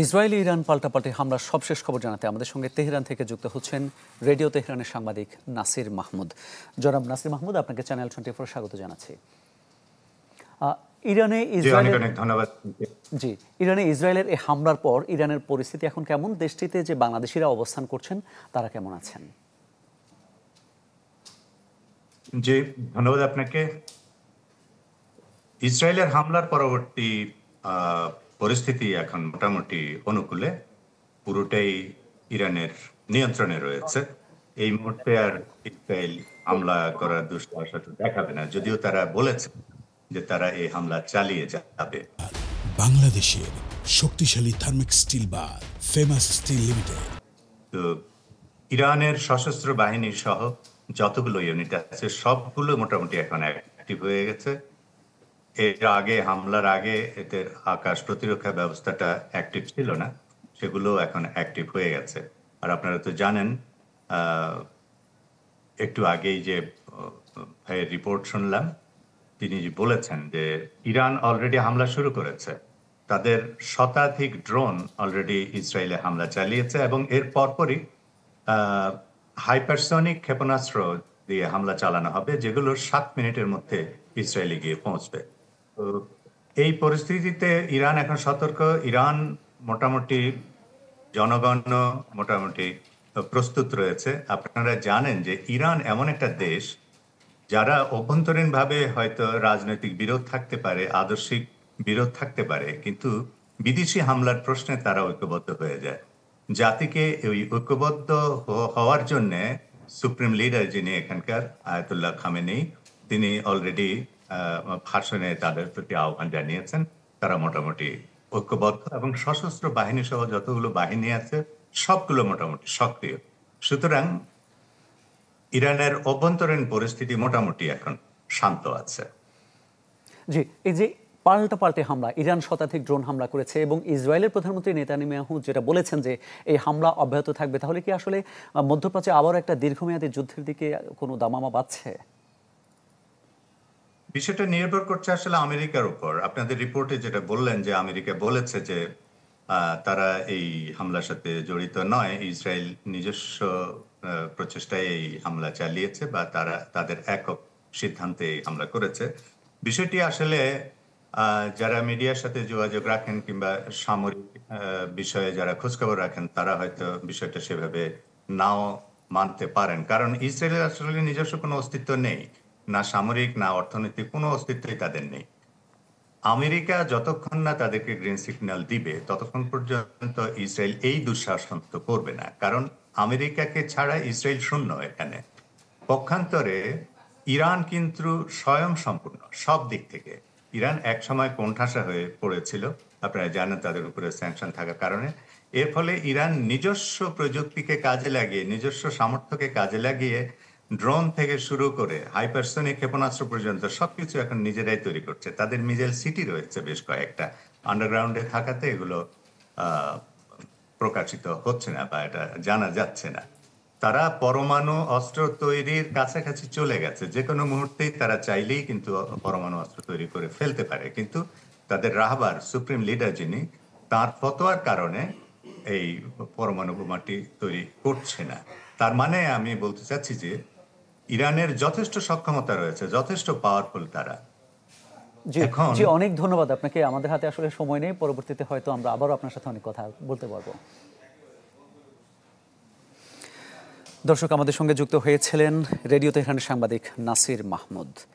Israel Iran পাল্টাপাল্টি হামলার সবশেষ খবর জানাতে আমাদের সঙ্গে তেহরান থেকে যুক্ত হচ্ছেন রেডিও তেহরানের সাংবাদিক নাসির মাহমুদ। জনাব নাসির মাহমুদ, আপনাকে চ্যানেল 24 স্বাগত জানাচ্ছি। ইরানে ইসরায়েলের এই হামলার পর ইরানের পরিস্থিতি এখন কেমন? দেশটিতে যে বাংলাদেশিরা অবস্থান করছেন তারা কেমন আছেন? জি, ধন্যবাদ আপনাকে। ইসরায়েলের হামলার পরবর্তী পরিস্থিতি এখন মোটামুটি অনুকূলে, পুরোটাই ইরানের নিয়ন্ত্রণে রয়েছে। এই মুহূর্তে আর ইসরায়েল হামলা করার দুঃসাহস দেখাবে না, যদিও তারা বলেছে যে তারা এই হামলা চালিয়ে যাবে। বাংলাদেশের শক্তিশালী থার্মিক স্টিল বার ফেমাস স্টিল লিমিটেড। তো ইরানের সশস্ত্র বাহিনী সহ যতগুলো ইউনিট আছে সবগুলো মোটামুটি এখন অ্যাক্টিভ হয়ে গেছে। এর আগে, হামলার আগে এদের আকাশ প্রতিরক্ষা ব্যবস্থাটা অ্যাক্টিভ ছিল না, সেগুলো এখন অ্যাক্টিভ হয়ে গেছে। আর আপনারা তো জানেন, একটু আগেই যে ভাইয়ের রিপোর্ট শুনলাম, তিনি বলেছেন যে ইরান অলরেডি হামলা শুরু করেছে। তাদের শতাধিক ড্রোন অলরেডি ইসরায়েলে হামলা চালিয়েছে এবং এর পরপরই হাইপারসনিক ক্ষেপণাস্ত্র দিয়ে হামলা চালানো হবে, যেগুলো 7 মিনিটের মধ্যে ইসরায়েলে গিয়ে পৌঁছবে। তো এই পরিস্থিতিতে ইরান এখন সতর্ক। ইরান মোটামুটি জনগণ মোটামুটি প্রস্তুত রয়েছে। আপনারা জানেন যে ইরান এমন একটা দেশ যারা অভ্যন্তরীণভাবে হয়তো রাজনৈতিক বিরোধ থাকতে পারে, আদর্শিক বিরোধ থাকতে পারে, কিন্তু বিদেশি হামলার প্রশ্নে তারা ঐক্যবদ্ধ হয়ে যায়। জাতিকে ওই ঐক্যবদ্ধ হওয়ার জন্য সুপ্রিম লিডার যিনি এখানকার, আয়াতুল্লাহ খামেনি, তিনি অলরেডি ভাষণে তাদের প্রতি আহ্বান জানিয়েছেন। তারা মোটামুটি ঐক্যবদ্ধ এবং সশস্ত্র বাহিনী সহ যতগুলো বাহিনী আছে সবগুলো মোটামুটি সক্রিয়। সুতরাং ইরানের অভ্যন্তরীণ পরিস্থিতি মোটামুটি এখন শান্ত আছে। জি, এই যে পাল্টে হামলা, ইরান শতাধিক ড্রোন হামলা করেছে এবং ইসরায়েলের প্রধানমন্ত্রী নেতানিয়াহু যেটা বলেছেন যে এই হামলা অব্যাহত থাকবে, তাহলে কি আসলে মধ্যপ্রাচ্যে আবারও একটা দীর্ঘমেয়াদী যুদ্ধের দিকে কোনো দামামা বাড়ছে? বিষয়টা নির্ভর করছে আসলে আমেরিকার উপর। আপনাদের রিপোর্টে যেটা বললেন যে আমেরিকা বলেছে যে তারা এই হামলার সাথে জড়িত নয়, ইসরায়েল নিজস্ব প্রচেষ্টায় এই হামলা চালিয়েছে বা তারা তাদের একক সিদ্ধান্তে হামলা করেছে। বিষয়টি আসলে যারা মিডিয়ার সাথে যোগাযোগ রাখেন কিংবা সামরিক বিষয়ে যারা খোঁজখবর রাখেন, তারা হয়তো বিষয়টা সেভাবে নাও মানতে পারেন, কারণ ইসরায়েলের আসলে নিজস্ব কোনো অস্তিত্ব নেই, না সামরিক না অর্থনৈতিক কোনো অস্তিত্বই তাদের নেই। আমেরিকা যতক্ষণ না তাদেরকে গ্রিন সিগন্যাল দিবে ততক্ষণ পর্যন্ত ইসরায়েল এই দুঃসাহস করবে না, কারণ আমেরিকাকে ছাড়া ইসরায়েল শূন্য এখানে। পক্ষান্তরে ইরান কিন্তু স্বয়ং সম্পূর্ণ সব দিক থেকে। ইরান এক সময় কোণঠাসা হয়ে পড়েছিল, আপনারা জানেন, তাদের উপরে স্যাংশন থাকার কারণে। এর ফলে ইরান নিজস্ব প্রযুক্তিকে কাজে লাগিয়ে, নিজস্ব সামর্থ্যকে কাজে লাগিয়ে ড্রোন থেকে শুরু করে হাইপারসনিক ক্ষেপণাস্ত্র পর্যন্ত সবকিছু এখন নিজেরাই তৈরি করছে। তাদের মিজেল সিটি রয়েছে বেশ কয়েকটা, আন্ডারগ্রাউন্ডে থাকাতে এগুলো প্রকাশিত হচ্ছে না বা এটা জানা যাচ্ছে না। তারা পরমাণু অস্ত্র তৈরির কাছাকাছি চলে গেছে, যে কোনো মুহূর্তেই তারা চাইলেই কিন্তু পরমাণু অস্ত্র তৈরি করে ফেলতে পারে, কিন্তু তাদের রাহবার সুপ্রিম লিডার যিনি, তার ফতোয়ার কারণে এই পরমাণু বোমাটি তৈরি করছে না। তার মানে আমি বলতে চাচ্ছি যে ইরানের যথেষ্ট সক্ষমতা রয়েছে, যথেষ্ট পাওয়ারফুল তারা। জি, অনেক ধন্যবাদ আপনাকে। আমাদের হাতে আসলে সময় নেই, পরবর্তীতে হয়তো আমরা আবারও আপনার সাথে অনেক কথা বলতে পারবো। দর্শক, আমাদের সঙ্গে যুক্ত হয়েছিলেন রেডিও তেহরানের সাংবাদিক নাসির মাহমুদ।